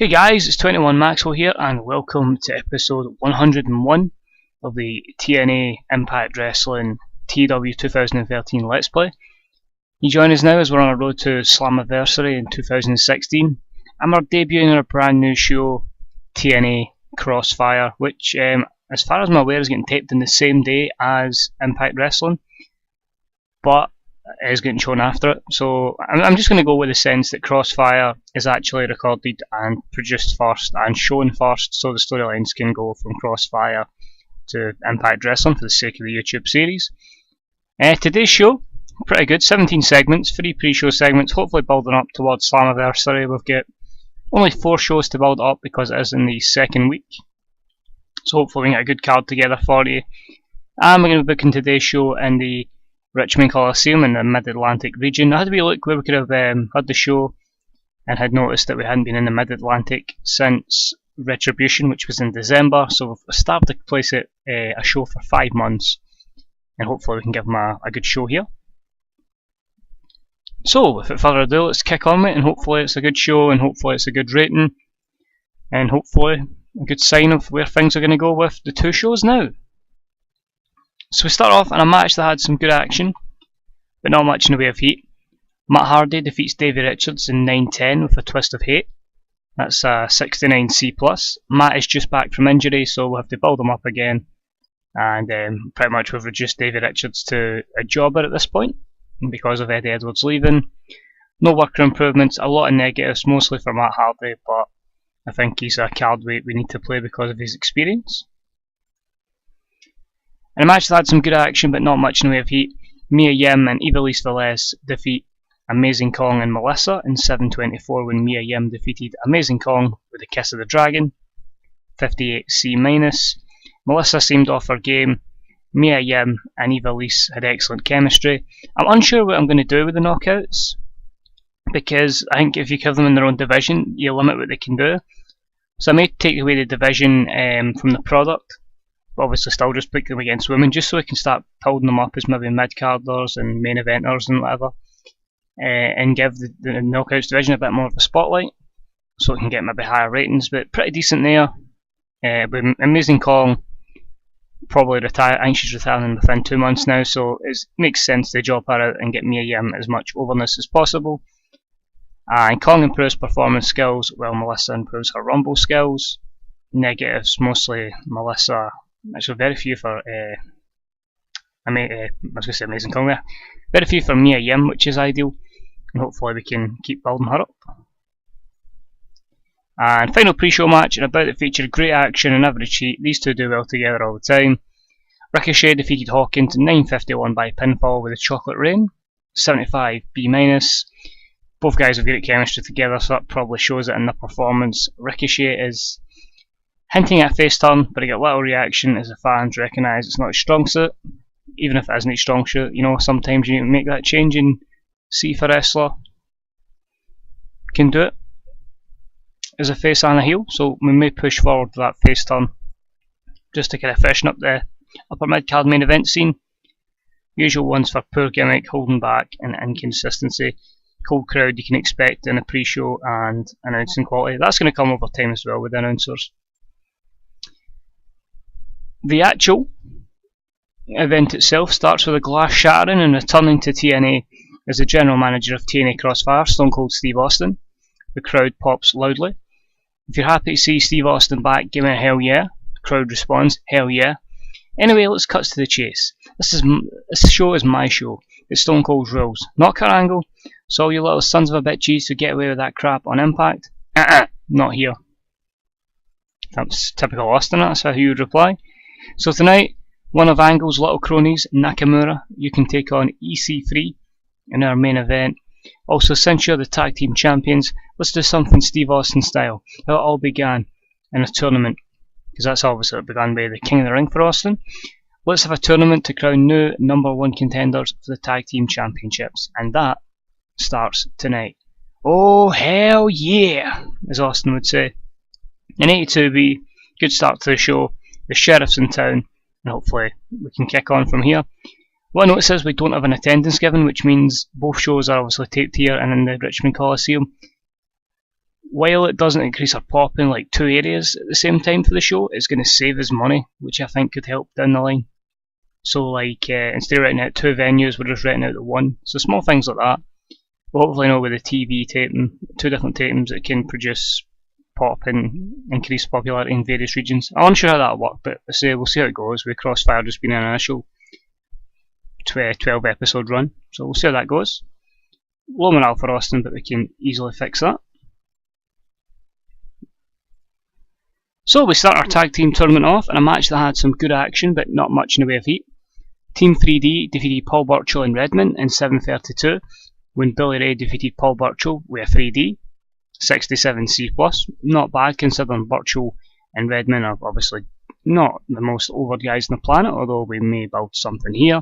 Hey guys, it's 21 Maxwell here and welcome to episode 101 of the TNA Impact Wrestling TEW2013 Let's Play. You join us now as we're on our road to Slammiversary in 2016 and we're debuting our brand new show TNA Crossfire, which as far as I'm aware is getting taped on the same day as Impact Wrestling, but is getting shown after it. So I'm just going to go with the sense that Crossfire is actually recorded and produced first and shown first, so the storylines can go from Crossfire to Impact Wrestling for the sake of the YouTube series. Today's show, pretty good, 17 segments, 3 pre-show segments, hopefully building up towards Slammiversary. We've got only 4 shows to build up because it is in the second week, so hopefully we can get a good card together for you. And we're going to be booking today's show in the Richmond Coliseum in the Mid-Atlantic region. I had a wee look where we could have had the show and had noticed that we hadn't been in the Mid-Atlantic since Retribution, which was in December, so we've started to place it a show for 5 months and hopefully we can give them a good show here. So without further ado, let's kick on with it, and hopefully it's a good show and hopefully it's a good rating and hopefully a good sign of where things are going to go with the 2 shows now. So we start off in a match that had some good action, but not much in the way of heat. Matt Hardy defeats Davey Richards in 9-10 with a twist of hate. That's 69C+. Matt is just back from injury, so we'll have to build him up again. And pretty much we've reduced Davey Richards to a jobber at this point, because of Eddie Edwards leaving. No worker improvements, a lot of negatives, mostly for Matt Hardy, but I think he's a card we need to play because of his experience. In a match that had some good action but not much in the way of heat, Mia Yim and Ivelisse Velez defeat Amazing Kong and Melissa in 7:24 when Mia Yim defeated Amazing Kong with a Kiss of the Dragon, 58C-. Melissa seemed off her game. Mia Yim and Ivelisse had excellent chemistry. I'm unsure what I'm going to do with the knockouts, because I think if you give them in their own division, you limit what they can do. So I may take away the division from the product, but obviously still just pick them against women, just so we can start building them up as maybe mid-carders and main eventers and whatever, and give the knockouts division a bit more of a spotlight, so we can get maybe higher ratings. But pretty decent there. With Amazing Kong probably retire. I think she's retiring within 2 months now, so it makes sense to drop her out and get Mia Yim as much overness as possible. And Kong improves performance skills while Melissa improves her rumble skills. Negatives, mostly Melissa. Actually, very few for I was going to say Amazing Kong there. Very few for Mia Yim, which is ideal, and hopefully we can keep building her up. And final pre-show match, and about to feature great action and average heat. These two do well together all the time. Ricochet defeated Hawkins in 9:51 by pinfall with a Chocolate Rain, 75B-. Both guys have great chemistry together, so that probably shows it in their performance. Ricochet is hinting at a face turn, but I get little reaction as the fans recognise it's not a strong suit. Even if it isn't a strong suit, you know, sometimes you need to make that change and see if a wrestler can do it as a face and a heel. So we may push forward to that face turn just to kind of freshen up the upper mid-card main event scene. Usual ones for poor gimmick, holding back and inconsistency. Cold crowd you can expect in a pre-show, and announcing quality. That's going to come over time as well with the announcers. The actual event itself starts with a glass shattering and returning to TNA as the general manager of TNA Crossfire, Stone Cold Steve Austin. The crowd pops loudly. If you're happy to see Steve Austin back, give me a hell yeah. The crowd responds, hell yeah. Anyway, let's cut to the chase. This show is my show. It's Stone Cold's rules, not Kurt Angle. So you little sons of a bitches who get away with that crap on Impact? Not here. That's typical Austin, that's how he would reply. So tonight, one of Angle's little cronies, Nakamura, you can take on EC3 in our main event. Also, since you're the tag team champions, let's do something Steve Austin style. How it all began in a tournament, because that's obviously it began by the King of the Ring for Austin. Let's have a tournament to crown new #1 contenders for the tag team championships, and that starts tonight. Oh hell yeah, as Austin would say. In 82B, good start to the show. The sheriff's in town, and hopefully we can kick on from here. What I notice is we don't have an attendance given, which means both shows are obviously taped here and in the Richmond Coliseum. While it doesn't increase our pop in like 2 areas at the same time for the show, it's going to save us money, which I think could help down the line. So like instead of renting out 2 venues, we're just renting out the 1. So small things like that. We'll hopefully know with the TV taping, 2 different tapings, it can produce pop and increase popularity in various regions. I'm unsure how that'll work, but we'll see how it goes. With Crossfire just being an initial 12 episode run, so we'll see how that goes. Low morale for Austin, but we can easily fix that. So we start our tag team tournament off in a match that had some good action but not much in the way of heat. Team 3D defeated Paul Burchill and Redmond in 7:32, when Billy Ray defeated Paul Burchill with a 3D. 67C+, not bad considering Burchill and Redmond are obviously not the most over guys on the planet, although we may build something here.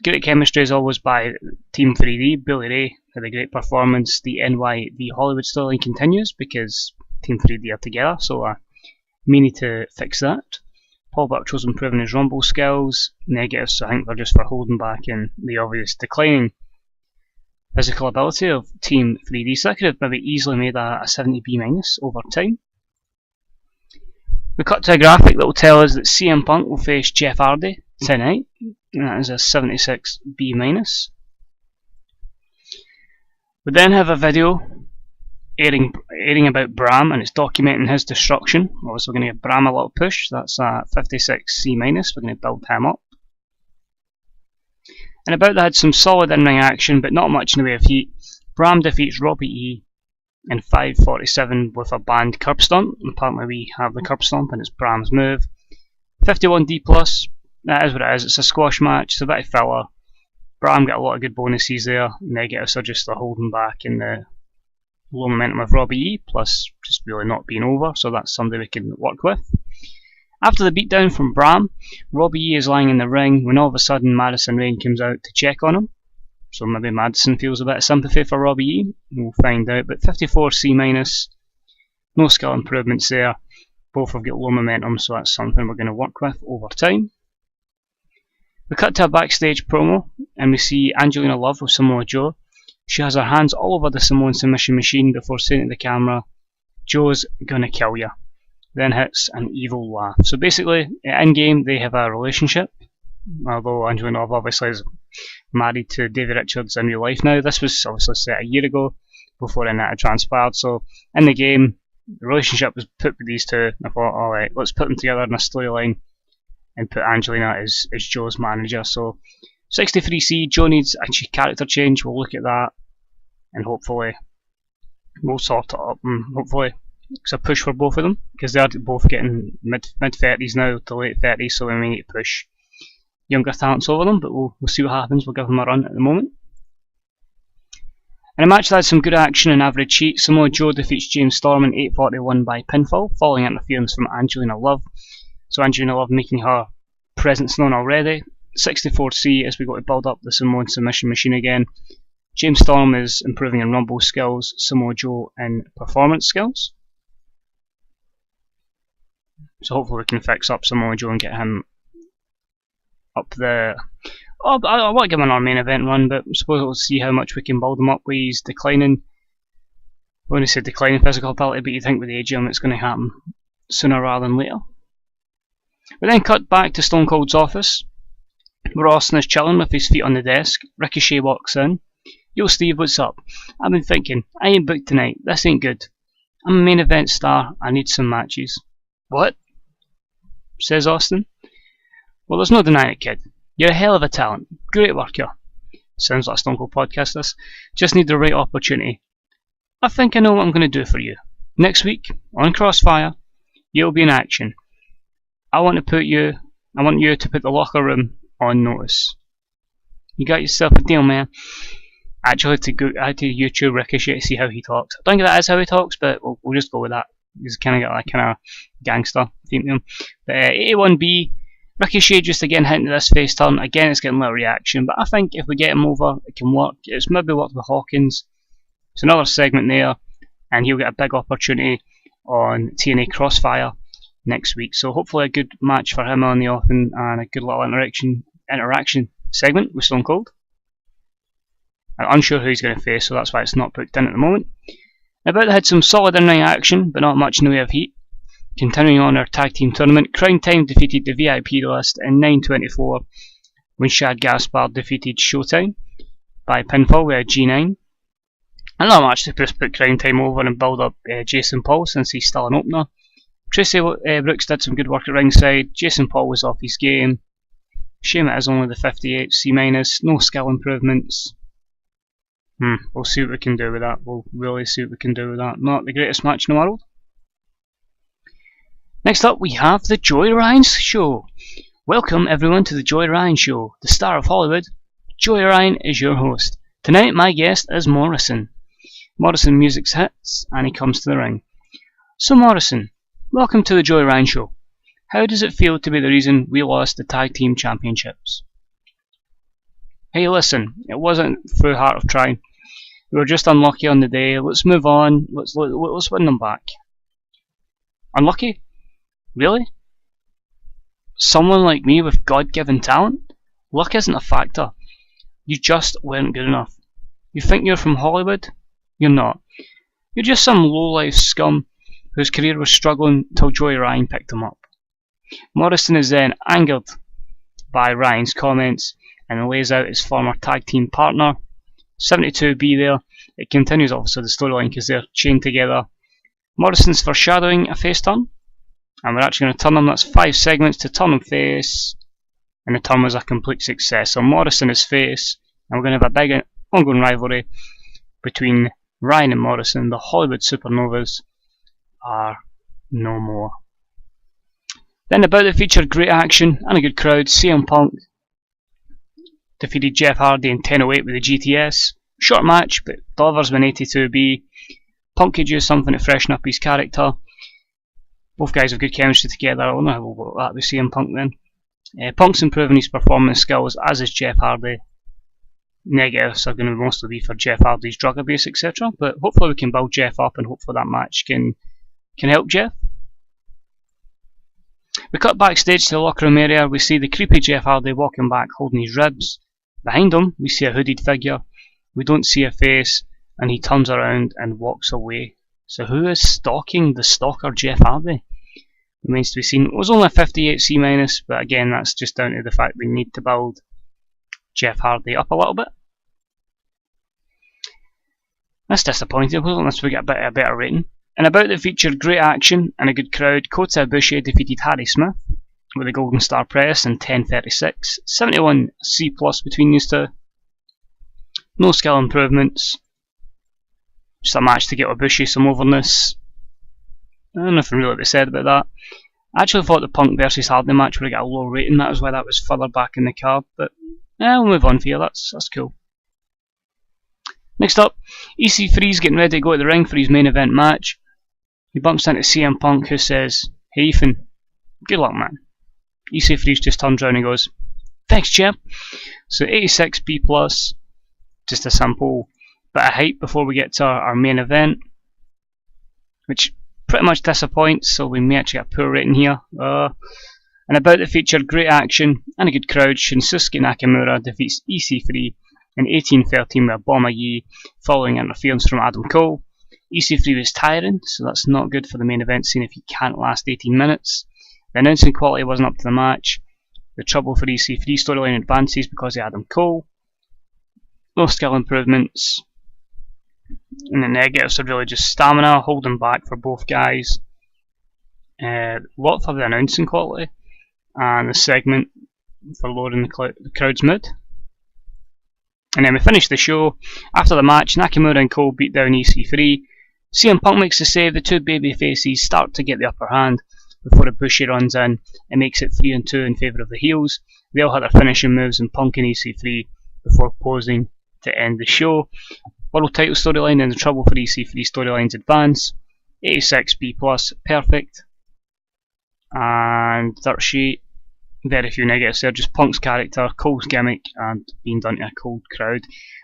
Great chemistry as always by Team 3D. Billy Ray had a great performance. The NYD Hollywood storyline continues because Team 3D are together, so we need to fix that. Paul Burchill's improving his rumble skills. Negatives, I think, they're just for holding back and the obvious declining physical ability of Team 3D. So that could have maybe easily made a 70B- over time. We cut to a graphic that will tell us that CM Punk will face Jeff Hardy tonight. And that is a 76B-. We then have a video airing about Bram, and it's documenting his destruction. Obviously we're going to give Bram a little push. That's a 56C-. We're going to build him up. And about that had some solid in-ring action, but not much in the way of heat. Bram defeats Robbie E in 5:47 with a banned curb stomp. Apparently we have the curb stomp and it's Bram's move. 51D+, that is what it is. It's a squash match, it's a bit of filler. Bram got a lot of good bonuses there. Negatives are just the holding back and the low momentum of Robbie E, plus just really not being over, so that's something we can work with. After the beatdown from Bram, Robbie E is lying in the ring when all of a sudden Madison Rayne comes out to check on him. So maybe Madison feels a bit of sympathy for Robbie E. We'll find out. But 54C-, no skill improvements there. Both have got low momentum, so that's something we're going to work with over time. We cut to a backstage promo, and we see Angelina Love with Samoa Joe. She has her hands all over the Samoan submission machine before saying to the camera, "Joe's gonna kill ya." Then hits an evil laugh. So basically, in game they have a relationship. Although Angelina Love obviously is married to David Richards in real life now. This was obviously set a year ago before any of that had transpired. So in the game, the relationship was put with these two. I thought, alright, let's put them together in a storyline and put Angelina as Joe's manager. So 63C, Joe needs a character change. We'll look at that and hopefully we'll sort it up. And hopefully it's a push for both of them because they're both getting mid 30s now to late 30s, so we may need to push younger talents over them, but we'll see what happens. We'll give them a run at the moment. In a match that had some good action and average heat, Samoa Joe defeats James Storm in 8:41 by pinfall, following interference from Angelina Love. So Angelina Love making her presence known already. 64C as we go to build up the Samoan submission machine again. James Storm is improving in rumble skills, Samoa Joe in performance skills. So hopefully we can fix up Samoa Joe and get him up there. Oh, I want to give him our main event run, but I suppose we'll see how much we can build him up with his declining. I want to say declining physical ability, but you think with the age of him it's going to happen sooner rather than later. We then cut back to Stone Cold's office, where Austin is chilling with his feet on the desk. Ricochet walks in. "Yo Steve, what's up? I've been thinking, I ain't booked tonight, this ain't good. I'm a main event star, I need some matches." "What?" says Austin. "Well, there's no denying it, kid. You're a hell of a talent. Great worker." Sounds like a Stone Cold podcast, this. "Just need the right opportunity. I think I know what I'm going to do for you. Next week, on Crossfire, you'll be in action. I want you to put the locker room on notice. You got yourself a deal, man." Actually, I had to YouTube Ricochet to see how he talks. I don't think that is how he talks, but we'll just go with that. He's kind of got that kind of gangster theme to him. But 81B, Ricochet just again hitting this face turn. Again, it's getting little reaction, but I think if we get him over, it can work. It's maybe worked with Hawkins. It's another segment there, and he'll get a big opportunity on TNA Crossfire next week. So hopefully a good match for him on the offing and a good little interaction segment with Stone Cold. I'm unsure who he's going to face, so that's why it's not booked in at the moment. About they had some solid in-ring action, but not much in the way of heat. Continuing on our tag team tournament, Crown Time defeated the VIP list in 9:24 when Shad Gaspard defeated Showtime by pinfall with a G9. And not much to just put Crown Time over and build up Jason Paul since he's still an opener. Tracy Brooks did some good work at ringside. Jason Paul was off his game. Shame it is only the 58 C-, no skill improvements. We'll see what we can do with that. We'll really see what we can do with that. Not the greatest match in the world. Next up we have the Joey Ryan Show. Welcome everyone to the Joey Ryan Show. The star of Hollywood, Joey Ryan is your host. Tonight my guest is Morrison. Morrison music hits and he comes to the ring. So Morrison, welcome to the Joey Ryan Show. How does it feel to be the reason we lost the tag team championships? Hey listen, it wasn't through heart of trying. We were just unlucky on the day. Let's move on. Let's win them back. Unlucky? Really? Someone like me with God-given talent? Luck isn't a factor. You just weren't good enough. You think you're from Hollywood? You're not. You're just some low-life scum whose career was struggling till Joey Ryan picked him up. Morrison is then angered by Ryan's comments and lays out his former tag team partner. 72B there. It continues obviously the storyline because they're chained together. Morrison's foreshadowing a face turn. And we're actually going to turn him. That's 5 segments to turn him face. And the turn was a complete success. So Morrison is face. And we're going to have a big ongoing rivalry between Ryan and Morrison. The Hollywood Supernovas are no more. Then about the featured great action and a good crowd. CM Punk defeated Jeff Hardy in 10:08 with the GTS. Short match, but delivers with an 82B. Punk could use something to freshen up his character. Both guys have good chemistry together. I don't know how we'll go with that with CM Punk then. Punk's improving his performance skills, as is Jeff Hardy. Negatives are going to mostly be for Jeff Hardy's drug abuse, etc. But hopefully we can build Jeff up and hopefully that match can help Jeff. We cut backstage to the locker room area. We see the creepy Jeff Hardy walking back holding his ribs. Behind him we see a hooded figure. We don't see a face and he turns around and walks away. So who is stalking the stalker Jeff Hardy? Remains to be seen. It was only a 58 C-, but again that's just down to the fact we need to build Jeff Hardy up a little bit. That's disappointing, unless we get a better rating. And about the featured great action and a good crowd, Kota Ibushi defeated Harry Smith with a Golden Star Press in 10:36. 71 C+ between these two. No skill improvements. Just a match to get Ibushi some overness. I don't know if I'm really to be said about that. I actually thought the Punk versus Hardy match would have got a low rating. That was why that was further back in the card. But we'll move on for you. That's cool. Next up, EC3's getting ready to go to the ring for his main event match. He bumps into CM Punk who says, "Hey Ethan, good luck man." EC3's just turns around and goes, "Thanks champ." So 86 B+, just a simple bit of hype before we get to our main event, which pretty much disappoints, so we may actually get a poor rating here. And about the featured great action and a good crowd, Shinsuke Nakamura defeats EC3 in 18:13 with a Bomber Yi following interference from Adam Cole. EC3 was tiring, so that's not good for the main event scene if he can't last 18 minutes. The announcing quality wasn't up to the match. The trouble for EC3 storyline advances because of Adam Cole. No skill improvements. And the negatives are really just stamina, holding back for both guys. A lot for the announcing quality. And the segment for lowering the crowd's mood. And then we finish the show. After the match, Nakamura and Cole beat down EC3. CM Punk makes the save. The two baby faces start to get the upper hand before Ibushi runs in and makes it 3-2 in favour of the heels. They all had their finishing moves in Punk and EC3 before posing to end the show. World title storyline and the trouble for EC3 storylines advance. 86 B+, perfect. And dirt sheet. Very few negatives there, just Punk's character, Cole's gimmick, and being done to a cold crowd.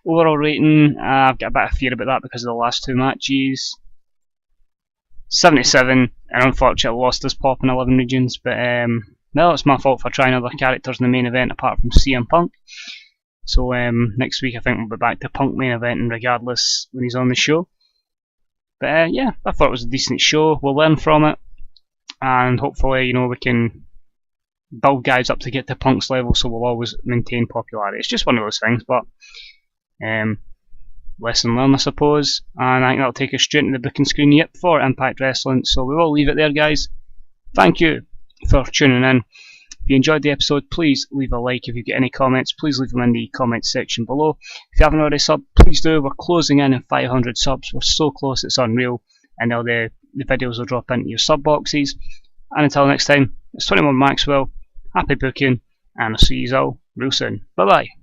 Overall rating, I've got a bit of fear about that because of the last two matches. 77, and unfortunately lost his pop in 11 regions, but well, it's my fault for trying other characters in the main event apart from CM Punk. So next week I think we'll be back to Punk main event, and regardless when he's on the show. But yeah, I thought it was a decent show. We'll learn from it, and hopefully, we can build guys up to get to Punk's level, so we'll always maintain popularity. It's just one of those things, but lesson learned, I suppose. And I think that'll take us straight to the booking screen yet for Impact Wrestling. So we will leave it there, guys. Thank you for tuning in. If you enjoyed the episode, please leave a like. If you've got any comments, please leave them in the comments section below. If you haven't already subbed, please do. We're closing in on 500 subs. We're so close, it's unreal. And now the videos will drop into your sub boxes. And until next time, it's 21 Maxwell. Happy booking, and I'll see you all real soon. Bye bye.